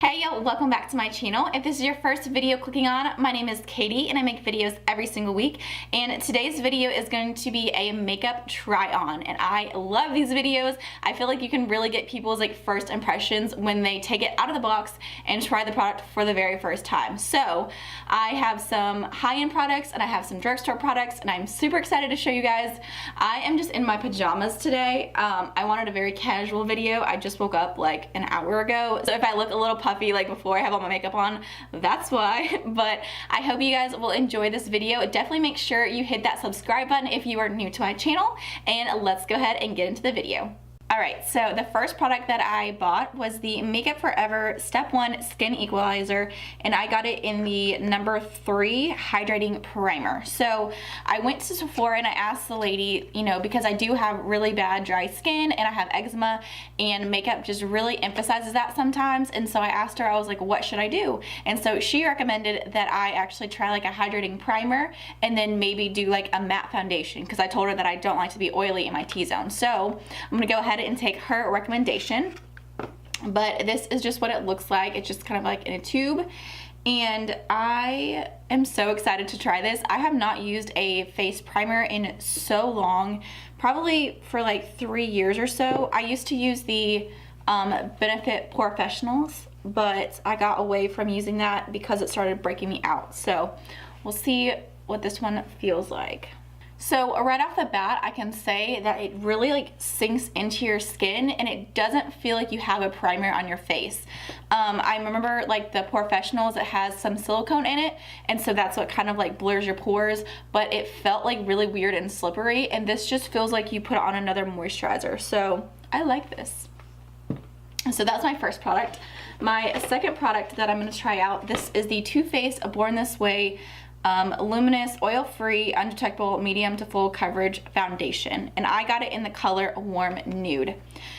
Hey y'all, welcome back to my channel. If this is your first video clicking on, my name is Katie and I make videos every single week, and today's video is going to be a makeup try on, and I love these videos. I feel like you can really get people's first impressions when they take it out of the box and try the product for the very first time. So I have some high-end products and I have some drugstore products, and I'm super excited to show you guys. I am just in my pajamas today. I wanted a very casual video. I just woke up like an hour ago, so if I look a little puffy like before I have all my makeup on, that's why. But I hope you guys will enjoy this video. Definitely make sure you hit that subscribe button if you are new to my channel, and let's go ahead and get into the video. Alright, so the first product that I bought was the Makeup Forever Step 1 Skin Equalizer, and I got it in the number 3 Hydrating Primer. So I went to Sephora and I asked the lady, because I do have really bad dry skin and I have eczema, and makeup just really emphasizes that sometimes, and so I asked her, I was like, what should I do? And so she recommended that I actually try like a hydrating primer and then maybe do like a matte foundation, because I told her that I don't like to be oily in my T-zone. So I'm gonna go ahead and take her recommendation, but this is just what it looks like. It's just kind of like in a tube, and I am so excited to try this. I have not used a face primer in so long, probably for like 3 years or so. I used to use the Benefit Professionals, but I got away from using that because it started breaking me out. So we'll see what this one feels like. So right off the bat, I can say that it really sinks into your skin, and it doesn't feel like you have a primer on your face. I remember the Professionals, it has some silicone in it, and so that's what kind of blurs your pores, but it felt really weird and slippery, and this just feels like you put on another moisturizer. So I like this. So that's my first product. My second product that I'm going to try out, this is the Too Faced Born This Way Luminous Oil-Free Undetectable Medium to Full Coverage Foundation, and I got it in the color Warm Nude.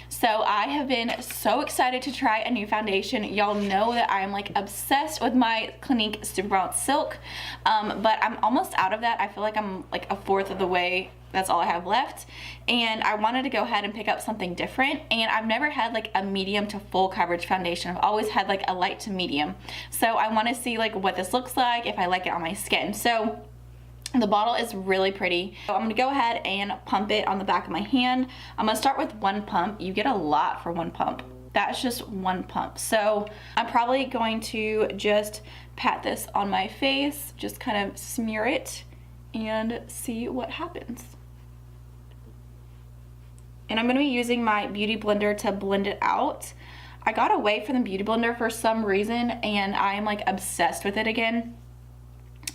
So I have been so excited to try a new foundation. Y'all know that I'm obsessed with my Clinique Superbalance Silk, but I'm almost out of that. I feel like I'm a fourth of the way. That's all I have left, and I wanted to go ahead and pick up something different, and I've never had a medium to full coverage foundation. I've always had a light to medium, so I want to see what this looks like, if I like it on my skin. So the bottle is really pretty. So I'm going to go ahead and pump it on the back of my hand. I'm going to start with one pump. You get a lot for one pump. That's just one pump. So I'm probably going to just pat this on my face, just kind of smear it and see what happens. And I'm going to be using my beauty blender to blend it out. I got away from the beauty blender for some reason, and I'm obsessed with it again.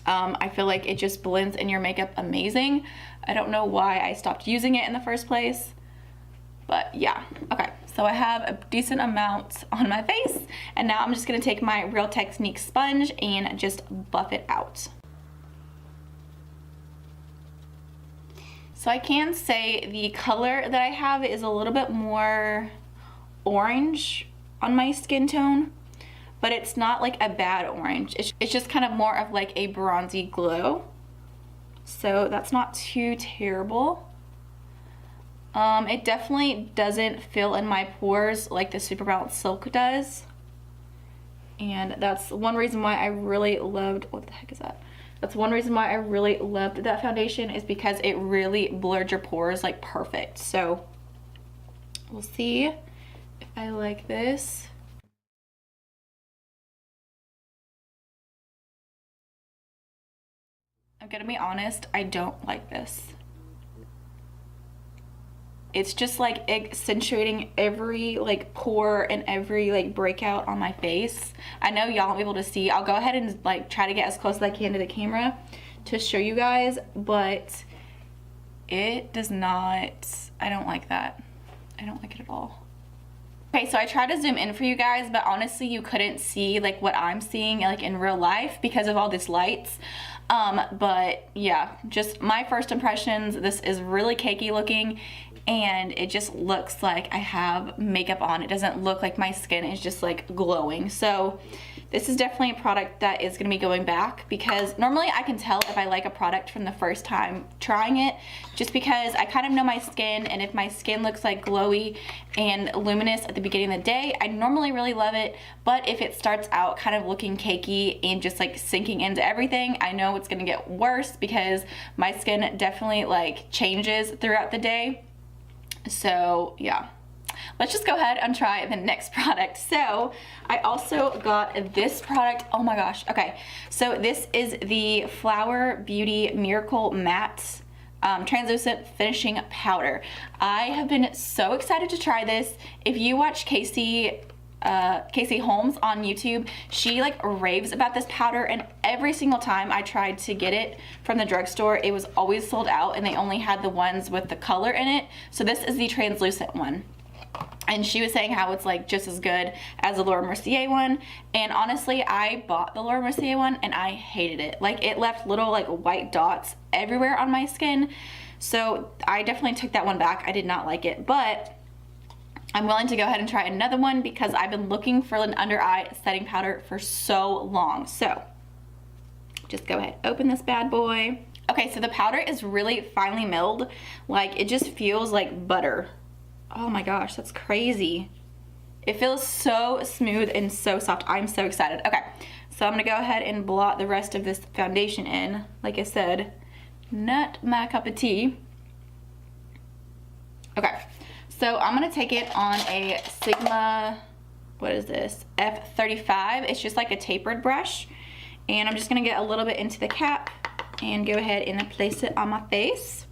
I feel like it just blends in your makeup amazing. I don't know why I stopped using it in the first place, but yeah. Okay, so I have a decent amount on my face, and now I'm just going to take my Real Technique sponge and just buff it out. So I can say the color that I have is a little bit more orange on my skin tone, but it's not a bad orange. It's just kind of more of a bronzy glow. So that's not too terrible. It definitely doesn't fill in my pores like the Superbalance Silk does. And that's one reason why I really loved, what the heck is that? That's one reason why I really loved that foundation, is because it really blurred your pores perfect. So we'll see if I like this. I'm gonna be honest, I don't like this. It's just accentuating every pore and every breakout on my face. I know y'all won't be able to see. I'll go ahead and try to get as close as I can to the camera to show you guys, but it does not, I don't like that. I don't like it at all. Okay, so I tried to zoom in for you guys, but honestly you couldn't see what I'm seeing in real life because of all these lights. But yeah, just my first impressions, this is really cakey looking, and it just looks like I have makeup on. It doesn't look like my skin is just glowing. So this is definitely a product that is going to be going back, because normally I can tell if I like a product from the first time trying it, just because I kind of know my skin, and if my skin looks like glowy and luminous at the beginning of the day, I normally really love it. But if it starts out kind of looking cakey and just like sinking into everything, I know it's going to get worse, because my skin definitely like changes throughout the day. So yeah. Let's just go ahead and try the next product. So I also got this product. Oh my gosh. Okay, so this is the Flower Beauty Miracle Matte translucent finishing powder. I have been so excited to try this. If you watch Casey Holmes on YouTube, she like raves about this powder, and every single time I tried to get it from the drugstore, it was always sold out, and they only had the ones with the color in it. So this is the translucent one. And she was saying how it's like just as good as the Laura Mercier one. And honestly, I bought the Laura Mercier one and I hated it. Like, it left little like white dots everywhere on my skin. So I definitely took that one back. I did not like it, but I'm willing to go ahead and try another one, because I've been looking for an under eye setting powder for so long. So just go ahead, open this bad boy. Okay, so the powder is really finely milled. Like, it just feels like butter. Oh my gosh, that's crazy. It feels so smooth and so soft. I'm so excited. Okay, so I'm gonna go ahead and blot the rest of this foundation in. Like I said, not my cup of tea. Okay, so I'm gonna take it on a Sigma, what is this? F35. It's just like a tapered brush. And I'm just gonna get a little bit into the cap and go ahead and place it on my face.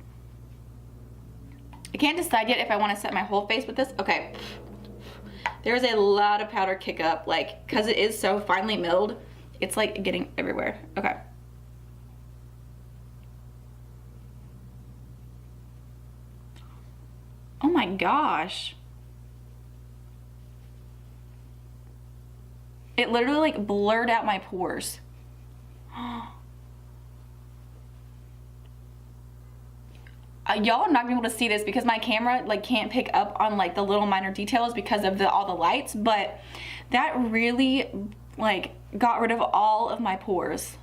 I can't decide yet if I want to set my whole face with this. Okay, there's a lot of powder kick up, like, because it is so finely milled, it's like getting everywhere. Okay. Oh my gosh. It literally like blurred out my pores. Y'all are not gonna be able to see this because my camera like can't pick up on like the little minor details because of all the lights, but that really like got rid of all of my pores.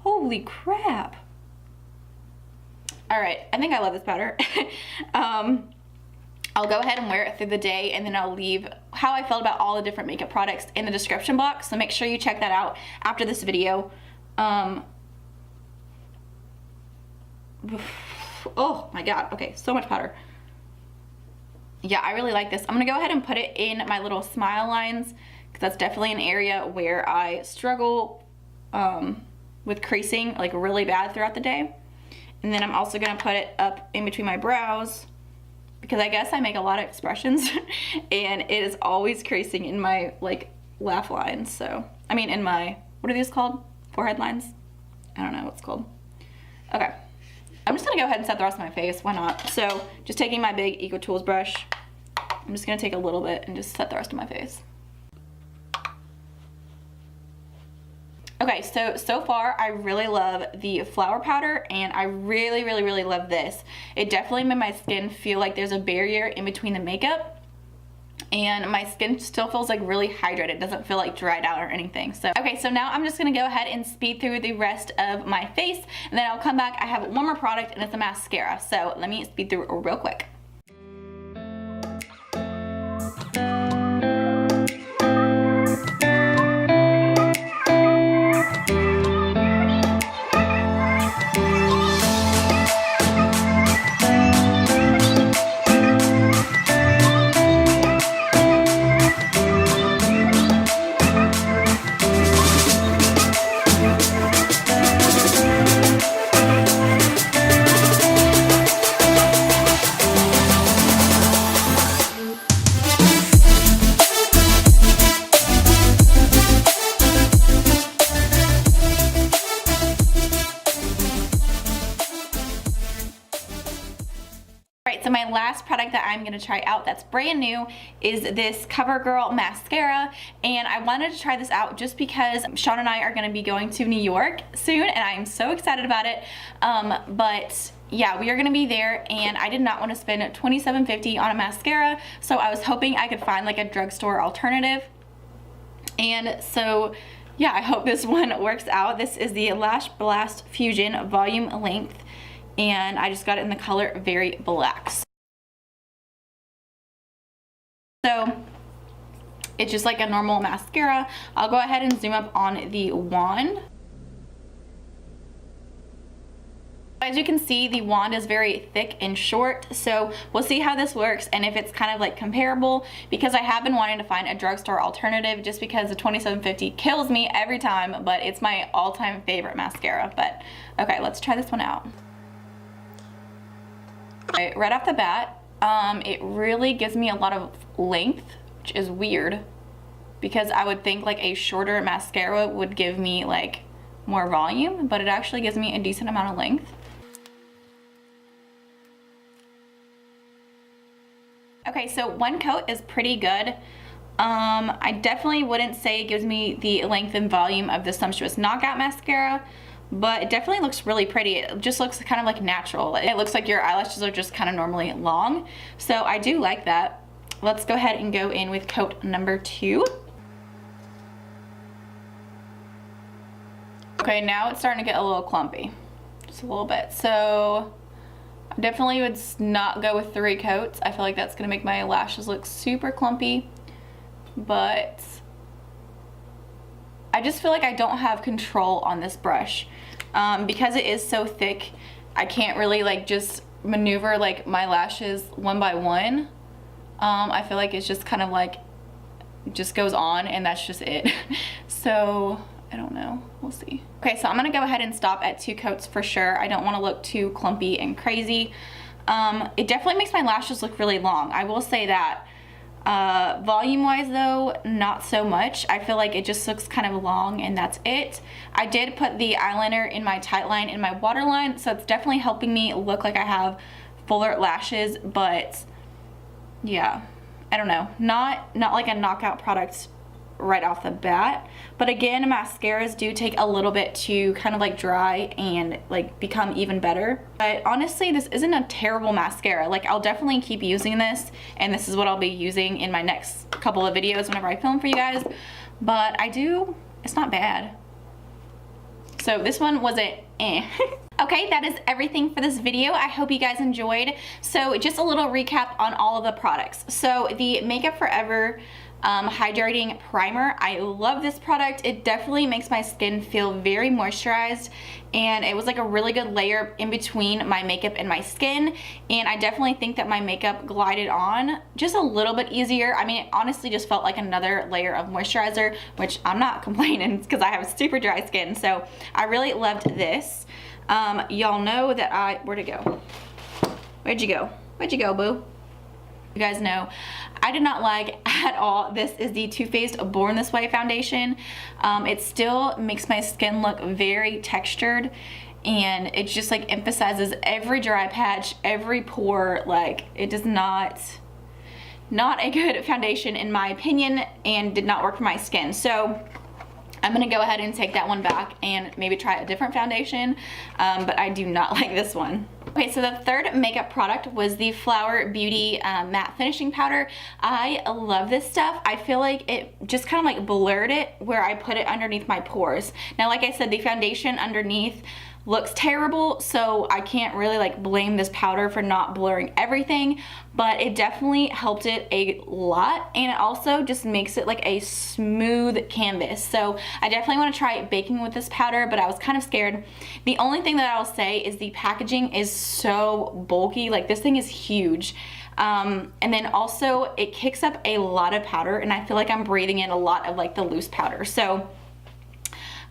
Holy crap. All right, I think I love this powder. I'll go ahead and wear it through the day, and then I'll leave how I felt about all the different makeup products in the description box, so make sure you check that out after this video. Oh my god, okay, so much powder. Yeah, I really like this. I'm gonna go ahead and put it in my little smile lines, because that's definitely an area where I struggle with creasing like really bad throughout the day. And then I'm also gonna put it up in between my brows, because I guess I make a lot of expressions and it is always creasing in my like laugh lines. So, I mean in my, what are these called? Forehead lines? I don't know what it's called. Okay. I'm just gonna go ahead and set the rest of my face, why not? So, just taking my big Eco Tools brush, I'm just gonna take a little bit and just set the rest of my face. Okay, so far I really love the flower powder, and I really love this. It definitely made my skin feel like there's a barrier in between the makeup, and my skin still feels like really hydrated. It doesn't feel like dried out or anything. So, okay, so now I'm just gonna go ahead and speed through the rest of my face, and then I'll come back. I have one more product, and it's a mascara. So let me speed through it real quick. So my last product that I'm going to try out that's brand new is this CoverGirl mascara, and I wanted to try this out just because Sean and I are going to be going to New York soon, and I'm so excited about it. But yeah, we are going to be there, and I did not want to spend $27.50 on a mascara, so I was hoping I could find like a drugstore alternative. And so yeah, I hope this one works out. This is the Lash Blast Fusion Volume Length, and I just got it in the color Very Black. So it's just like a normal mascara. I'll go ahead and zoom up on the wand. As you can see, the wand is very thick and short, so we'll see how this works and if it's kind of like comparable, because I have been wanting to find a drugstore alternative just because the 2750 kills me every time, but it's my all-time favorite mascara. But okay, let's try this one out. Okay, right off the bat, it really gives me a lot of length, which is weird because I would think like a shorter mascara would give me like more volume, but it actually gives me a decent amount of length. Okay, so one coat is pretty good. I definitely wouldn't say it gives me the length and volume of the Sumptuous Knockout mascara, but it definitely looks really pretty. It just looks kind of like natural. It looks like your eyelashes are just kind of normally long, so I do like that. Let's go ahead and go in with coat number 2. Okay, now it's starting to get a little clumpy, just a little bit. So I definitely would not go with 3 coats. I feel like that's gonna make my lashes look super clumpy, but I just feel like I don't have control on this brush. Because it is so thick, I can't really like just maneuver like my lashes one by one. I feel like it's just kind of like, it just goes on and that's just it. So I don't know, we'll see. Okay, so I'm gonna go ahead and stop at 2 coats for sure. I don't wanna look too clumpy and crazy. It definitely makes my lashes look really long, I will say that. Volume wise though, not so much. I feel like it just looks kind of long and that's it. I did put the eyeliner in my tight line in my waterline, so it's definitely helping me look like I have fuller lashes, but yeah, I don't know. Not like a knockout product right off the bat, but again, mascaras do take a little bit to kind of like dry and like become even better. But honestly, this isn't a terrible mascara. Like, I'll definitely keep using this, and this is what I'll be using in my next couple of videos whenever I film for you guys, but it's not bad. So this one was a eh. Okay, that is everything for this video. I hope you guys enjoyed. So just a little recap on all of the products. So the Makeup Forever Hydrating Primer, I love this product. It definitely makes my skin feel very moisturized, and it was like a really good layer in between my makeup and my skin, and I definitely think that my makeup glided on just a little bit easier. I mean, it honestly just felt like another layer of moisturizer, which I'm not complaining because I have super dry skin. So I really loved this. Y'all know that where'd it go? Where'd you go? Where'd you go, boo? You guys know I did not like at all. This is the Too Faced Born This Way foundation. It still makes my skin look very textured, and it just like emphasizes every dry patch, every pore. Like, it does not a good foundation in my opinion, and did not work for my skin. So I'm gonna go ahead and take that one back and maybe try a different foundation, but I do not like this one. Okay, so the third makeup product was the Flower Beauty Matte Finishing Powder. I love this stuff. I feel like it just kind of like blurred it where I put it underneath my pores. Now, like I said, the foundation underneath looks terrible, so I can't really like blame this powder for not blurring everything, but it definitely helped it a lot, and it also just makes it like a smooth canvas. So I definitely want to try baking with this powder, but I was kind of scared. The only thing that I'll say is the packaging is so bulky. Like, this thing is huge. And then also it kicks up a lot of powder, and I feel like I'm breathing in a lot of like the loose powder. So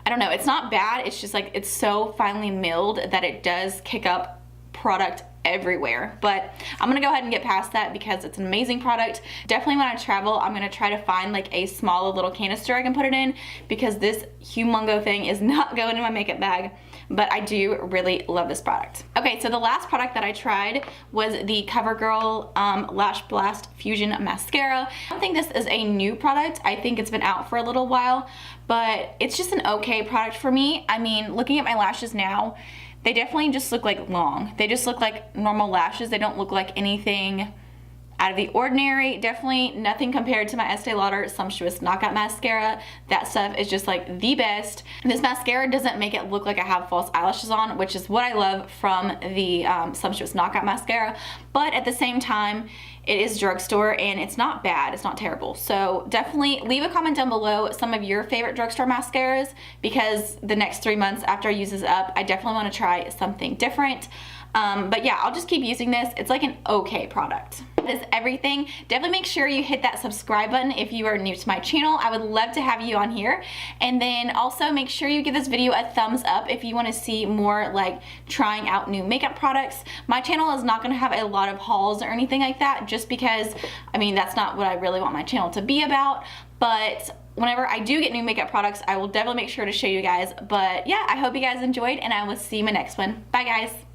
I don't know, it's not bad, it's just like it's so finely milled that it does kick up product everywhere. But I'm gonna go ahead and get past that because it's an amazing product. Definitely when I travel, I'm gonna try to find like a small little canister I can put it in, because this humongo thing is not going in my makeup bag. But I do really love this product. Okay, so the last product that I tried was the CoverGirl Lash Blast Fusion Mascara. I don't think this is a new product. I think it's been out for a little while, but it's just an okay product for me. I mean, looking at my lashes now, they definitely just look like long. They just look like normal lashes. They don't look like anything out of the ordinary. Definitely nothing compared to my Estee Lauder Sumptuous Knockout Mascara. That stuff is just like the best. And this mascara doesn't make it look like I have false eyelashes on, which is what I love from the Sumptuous Knockout Mascara. But at the same time, it is drugstore and it's not bad, it's not terrible. So definitely leave a comment down below some of your favorite drugstore mascaras, because the next 3 months after I use this up, I definitely want to try something different. But yeah, I'll just keep using this. It's like an okay product. That is everything. Definitely make sure you hit that subscribe button if you are new to my channel. I would love to have you on here. And then also make sure you give this video a thumbs up if you want to see more like trying out new makeup products. My channel is not going to have a lot of hauls or anything like that, just because, I mean, that's not what I really want my channel to be about. But whenever I do get new makeup products, I will definitely make sure to show you guys. But yeah, I hope you guys enjoyed, and I will see you in my next one. Bye guys.